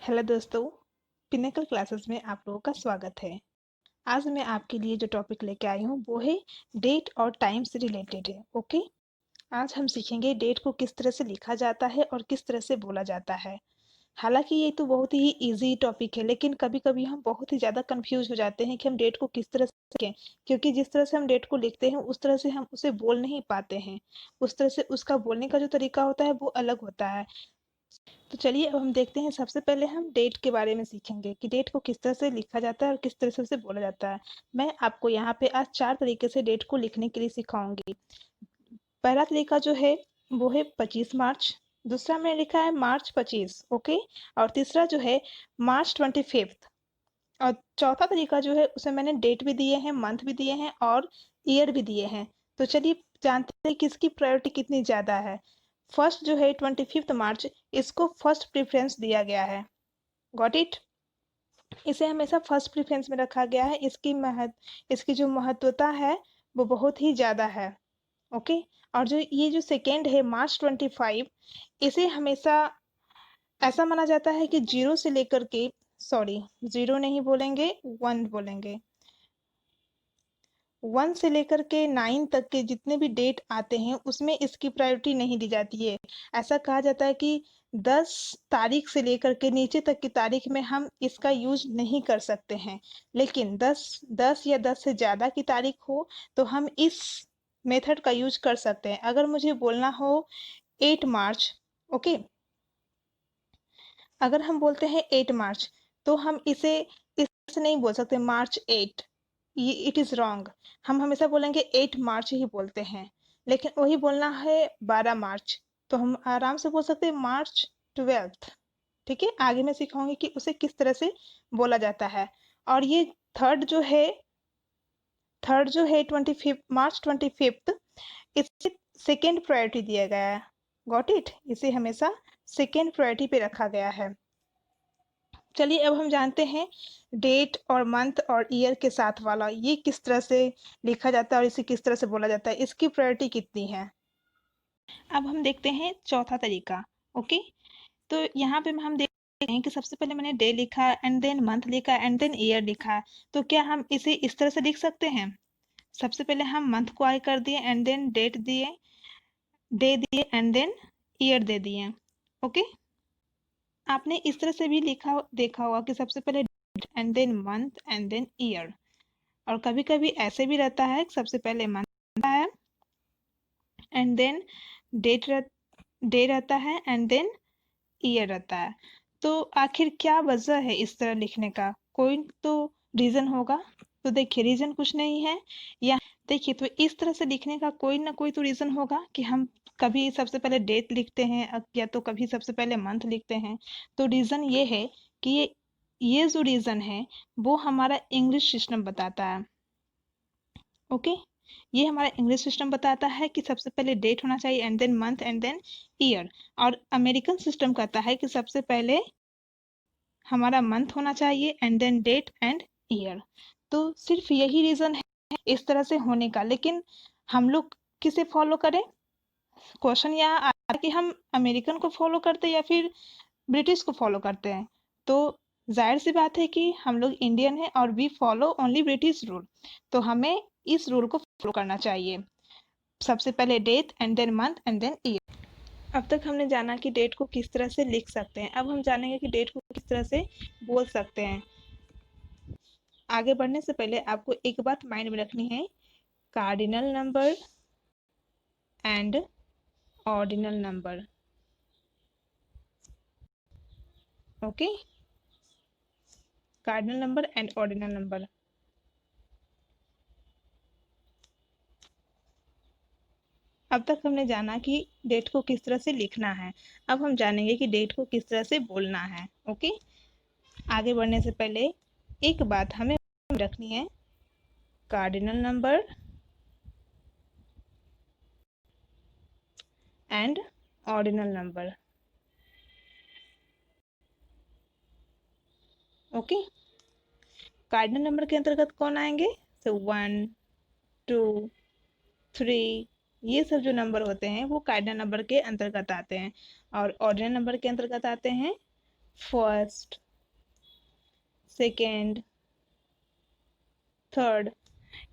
Hello दोस्तों, pinnacle classes में आप लोगों का स्वागत है। आज मैं आपके लिए जो टॉपिक लेके आई हूँ वो है डेट और टाइम से रिलेटेड है। ओके, आज हम सीखेंगे डेट को किस तरह से लिखा जाता है और किस तरह से बोला जाता है। हालांकि ये तो बहुत ही इजी टॉपिक है, लेकिन कभी कभी हम बहुत ही ज़्यादा कंफ्यूज हो जाते हैं कि हम डेट को किस तरह से लिखें, क्योंकि जिस तरह से हम डेट को लिखते हैं उस तरह से हम उसे बोल नहीं पाते हैं। उस तरह से उसका बोलने का जो तरीका होता है वो अलग होता है। तो चलिए अब हम देखते हैं। सबसे पहले हम डेट के बारे में सीखेंगे कि डेट को किस तरह से लिखा जाता है और किस तरह से उसे बोला जाता है। मैं आपको यहाँ पे आज 4 तरीके से डेट को लिखने के लिए सिखाऊंगी। पहला तरीका जो है वो है 25 मार्च। दूसरा मैंने लिखा है मार्च 25, ओके। और तीसरा जो है मार्च 25। और चौथा तरीका जो है उसमें मैंने डेट भी दिए हैं, मंथ भी दिए हैं और ईयर भी दिए हैं। तो चलिए जानते हैं किसकी प्रायोरिटी कितनी ज़्यादा है। फर्स्ट जो है 25 मार्च, इसको फर्स्ट प्रेफरेंस दिया गया है। Got it. इसे हमेशा फर्स्ट प्रेफरेंस में रखा गया है। इसकी जो महत्वता है वो बहुत ही ज़्यादा है। ओके। और जो ये जो सेकेंड है मार्च 25, इसे हमेशा ऐसा माना जाता है कि जीरो से लेकर के, सॉरी, जीरो नहीं बोलेंगे, वन बोलेंगे। 1 से लेकर के 9 तक के जितने भी डेट आते हैं उसमें इसकी प्रायोरिटी नहीं दी जाती है। ऐसा कहा जाता है कि 10 तारीख से लेकर के नीचे तक की तारीख में हम इसका यूज नहीं कर सकते हैं। लेकिन 10 या 10 से ज़्यादा की तारीख हो तो हम इस मेथड का यूज कर सकते हैं। अगर मुझे बोलना हो 8 मार्च, ओके, अगर हम बोलते हैं 8 मार्च तो हम इसे इस नहीं बोल सकते मार्च 8, ये इट इज़ रॉन्ग। हम हमेशा बोलेंगे 8 मार्च ही बोलते हैं। लेकिन वही बोलना है 12 मार्च तो हम आराम से बोल सकते हैं मार्च 12। ठीक है, आगे मैं सिखाऊंगी कि उसे किस तरह से बोला जाता है। और ये थर्ड जो है थर्ड जो है 25 मार्च 25, इसे सेकेंड प्रायोरिटी दिया गया है। Got it. इसे हमेशा सेकेंड प्रायोरिटी पे रखा गया है। चलिए अब हम जानते हैं डेट और मंथ और ईयर के साथ वाला ये किस तरह से लिखा जाता है और इसे किस तरह से बोला जाता है, इसकी प्रायोरिटी कितनी है। अब हम देखते हैं चौथा तरीका। ओके, तो यहाँ पे हम देखते हैं कि सबसे पहले मैंने डे लिखा, एंड देन मंथ लिखा, एंड देन ईयर लिखा। तो क्या हम इसे इस तरह से लिख सकते हैं। सबसे पहले हम मंथ को आई कर दिए, एंड देन डेट दिए, डे दिए, एंड देन ईयर दे दिए। ओके, आपने इस तरह से भी लिखा देखा होगा कि सबसे पहले and then month and then year. और कभी कभी ऐसे भी रहता है कि सबसे पहले मंथ है एंड देन डे रहता है एंड देन ईयर रहता है। तो आखिर क्या वजह है इस तरह लिखने का, कोई तो रीजन होगा। तो देखिए रीजन कुछ नहीं है। या देखिए, तो इस तरह से लिखने का कोई ना कोई तो रीजन होगा कि हम कभी सबसे पहले डेट लिखते हैं या तो कभी सबसे पहले मंथ लिखते हैं। तो रीजन ये है कि ये जो रीजन है वो हमारा इंग्लिश सिस्टम बताता है। ओके, ये हमारा इंग्लिश सिस्टम बताता है कि सबसे पहले डेट होना चाहिए and then month and then year. और अमेरिकन सिस्टम कहता है कि सबसे पहले हमारा मंथ होना चाहिए and then date and year. तो सिर्फ यही रीजन है इस तरह से होने का। लेकिन हम लोग किसे फॉलो करें, क्वेश्चन यहाँ आता है कि हम अमेरिकन को फॉलो करते हैं या फिर ब्रिटिश को फॉलो करते हैं। तो जाहिर सी बात है कि हम लोग इंडियन हैं और we follow only British rule. तो हमें इस रूल को फॉलो करना चाहिए। सबसे पहले date and then month and then year. अब तक हमने जाना कि डेट को किस तरह से लिख सकते हैं। अब हम जानेंगे कि डेट को किस तरह से बोल सकते हैं। आगे बढ़ने से पहले आपको एक बात माइंड में रखनी है, cardinal number and ordinal number. Okay, cardinal number and ordinal number. अब तक हमने जाना कि डेट को किस तरह से लिखना है। अब हम जानेंगे कि डेट को किस तरह से बोलना है। ओके, आगे बढ़ने से पहले एक बात हमें रखनी है, cardinal number and ordinal number. Okay, cardinal number के अंतर्गत कौन आएंगे, तो 1, 2, 3, ये सब जो नंबर होते हैं वो कार्डिनल नंबर के अंतर्गत आते हैं। और ऑर्डिनल नंबर के अंतर्गत आते हैं फर्स्ट, सेकेंड, थर्ड,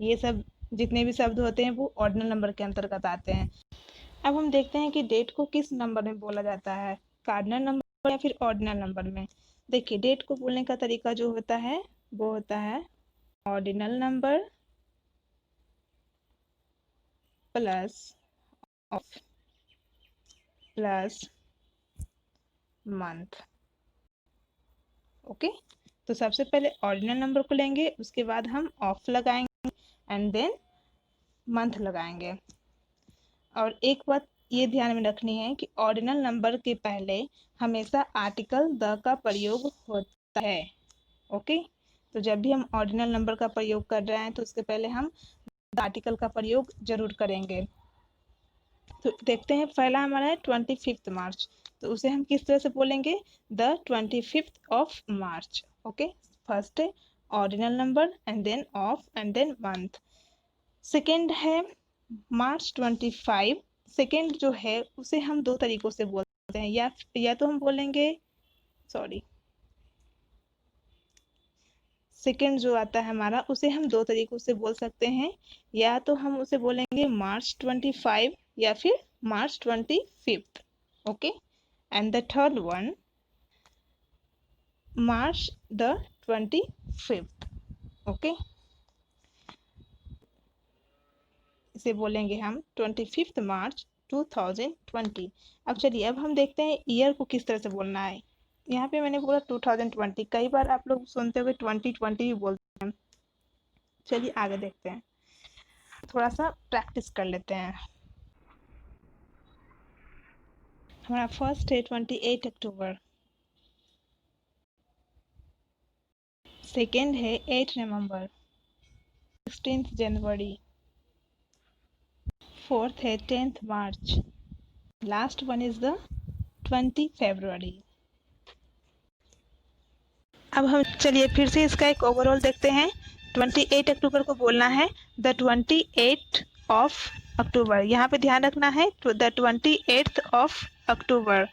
ये सब जितने भी शब्द होते हैं वो ऑर्डिनल नंबर के अंतर्गत आते हैं। अब हम देखते हैं कि डेट को किस नंबर में बोला जाता है, कार्डिनल नंबर या फिर ऑर्डिनल नंबर में। देखिए, डेट को बोलने का तरीका जो होता है वो होता है ordinal number plus of plus month. Okay, तो सबसे पहले ऑर्डिनल नंबर को लेंगे, उसके बाद हम ऑफ लगाएंगे एंड देन मंथ लगाएंगे। और एक बात ये ध्यान में रखनी है कि ऑर्डिनल नंबर के पहले हमेशा आर्टिकल द का प्रयोग होता है। ओके, तो जब भी हम ऑर्डिनल नंबर का प्रयोग कर रहे हैं तो उसके पहले हम द आर्टिकल का प्रयोग जरूर करेंगे। तो देखते हैं, पहला हमारा है 25 मार्च, तो उसे हम किस तरह से बोलेंगे, the 25 of March. Okay, first है ordinal number and then of and then month. Second है मार्च 25। सेकेंड जो है उसे हम दो तरीकों से बोलते हैं, या तो हम बोलेंगे, सॉरी, सेकेंड जो आता है हमारा उसे हम दो तरीकों से बोल सकते हैं, या तो हम उसे बोलेंगे मार्च 25 या फिर मार्च 25। Okay, and the third one March the 25। Okay, इसे बोलेंगे हम 25 मार्च 2020। अब चलिए, अब हम देखते हैं ईयर को किस तरह से बोलना है। यहाँ पे मैंने बोला 2020, कई बार आप लोग सुनते हुए 2020 भी बोलते हैं। चलिए आगे देखते हैं, थोड़ा सा प्रैक्टिस कर लेते हैं। हमारा फर्स्ट है 28 अक्टूबर, सेकेंड है 8 नवंबर, 16 जनवरी, फोर्थ है 10 मार्च, लास्ट वन इज द 20 फरवरी। अब हम चलिए फिर से इसका एक ओवरऑल देखते हैं। 28 अक्टूबर को बोलना है द 28 ऑफ अक्टूबर, यहाँ पे ध्यान रखना है द 28th ऑफ अक्टूबर।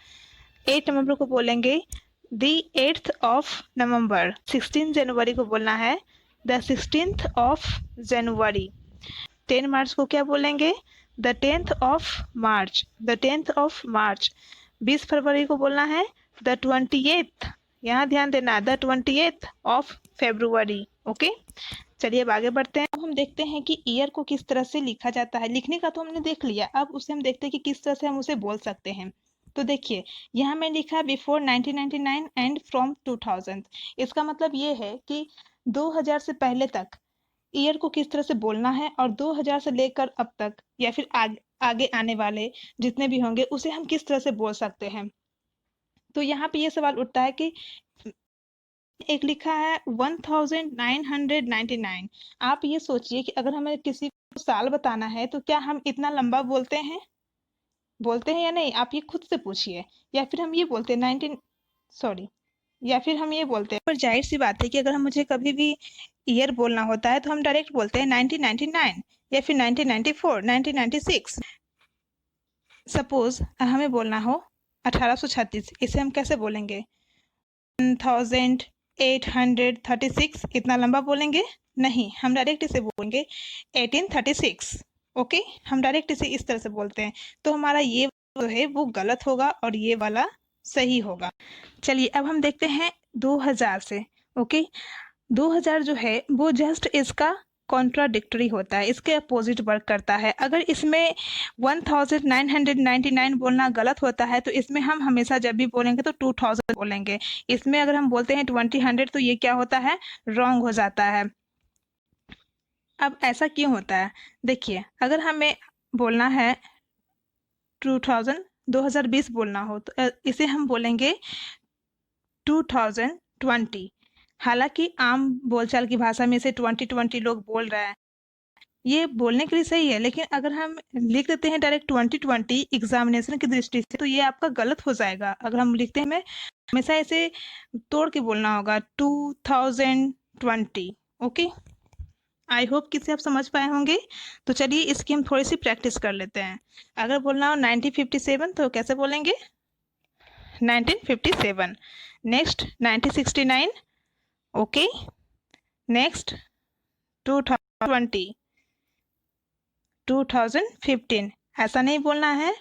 8 नवंबर को बोलेंगे द 8th ऑफ नवंबर। 16 जनवरी को बोलना है द 16th ऑफ जनवरी। 10 मार्च को क्या बोलेंगे, the 10th of March, the 10th of March. 20 फरवरी को बोलना है द 28th, यहाँ ध्यान देना, the 28th of February. Okay, चलिए अब आगे बढ़ते हैं। अब हम देखते हैं कि ईयर को किस तरह से लिखा जाता है। लिखने का तो हमने देख लिया, अब उसे हम देखते हैं कि किस तरह से हम उसे बोल सकते हैं। तो देखिए, यहाँ मैं लिखा बिफोर 1999 एंड फ्रॉम 2000। इसका मतलब ये है कि 2000 से पहले तक ईयर को किस तरह से बोलना है, और 2000 से लेकर अब तक या फिर आगे आने वाले जितने भी होंगे उसे हम किस तरह से बोल सकते हैं। तो यहाँ पे ये सवाल उठता है कि एक लिखा है 1999। आप ये सोचिए कि अगर हमें किसी को साल बताना है तो क्या हम इतना लंबा बोलते हैं या नहीं, आप ये खुद से पूछिए। या फिर हम ये बोलते हैं 19, सॉरी, या फिर हम ये बोलते हैं, पर जाहिर सी बात है कि अगर हम मुझे कभी भी ईयर बोलना होता है तो हम डायरेक्ट बोलते हैं 1999 या फिर 1994, 1996। सपोज हमें बोलना हो 1836, इसे हम कैसे बोलेंगे, 1836। इतना लंबा बोलेंगे नहीं, हम डायरेक्ट इसे बोलेंगे 1836। ओके, हम डायरेक्ट इसे इस तरह से बोलते हैं। तो हमारा ये जो है वो गलत होगा और ये वाला सही होगा। चलिए अब हम देखते हैं 2000 से। ओके, 2000 जो है वो जस्ट इसका कॉन्ट्राडिक्टरी होता है, इसके अपोजिट वर्क करता है। अगर इसमें 1999 बोलना गलत होता है तो इसमें हम हमेशा जब भी बोलेंगे तो 2000 बोलेंगे। इसमें अगर हम बोलते हैं 2000 तो ये क्या होता है, रॉन्ग हो जाता है। अब ऐसा क्यों होता है, देखिए, अगर हमें बोलना है 2020 बोलना हो तो इसे हम बोलेंगे 2020। हालांकि आम बोलचाल की भाषा में इसे 2020 लोग बोल रहे हैं, ये बोलने के लिए सही है, लेकिन अगर हम लिख देते हैं डायरेक्ट 2020 एग्जामिनेशन की दृष्टि से तो ये आपका गलत हो जाएगा। अगर हम लिखते हैं, हमें हमेशा इसे तोड़ के बोलना होगा 2020। ओके, आई होप कि इसे आप समझ पाए होंगे। तो चलिए इसकी हम थोड़ी सी प्रैक्टिस कर लेते हैं। अगर बोलना हो 1957 तो कैसे बोलेंगे, 1957। Next 1969, okay. नेक्स्ट 2020, 2015, ऐसा नहीं बोलना है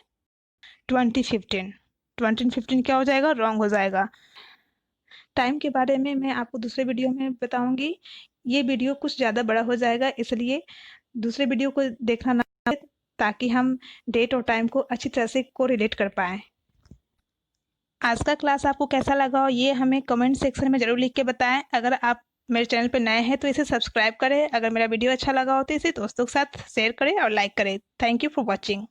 2015। 2015 क्या हो जाएगा? रॉन्ग हो जाएगा। टाइम के बारे में मैं आपको दूसरे वीडियो में बताऊंगी। ये वीडियो कुछ ज़्यादा बड़ा हो जाएगा, इसलिए दूसरे वीडियो को देखना ना, ताकि हम डेट और टाइम को अच्छी तरह से को रिलेट कर पाएँ। आज का क्लास आपको कैसा लगा हो ये हमें कमेंट सेक्शन में ज़रूर लिख के बताएं। अगर आप मेरे चैनल पर नए हैं तो इसे सब्सक्राइब करें। अगर मेरा वीडियो अच्छा लगा हो तो इसे दोस्तों के साथ शेयर करें और लाइक करें। Thank you for watching.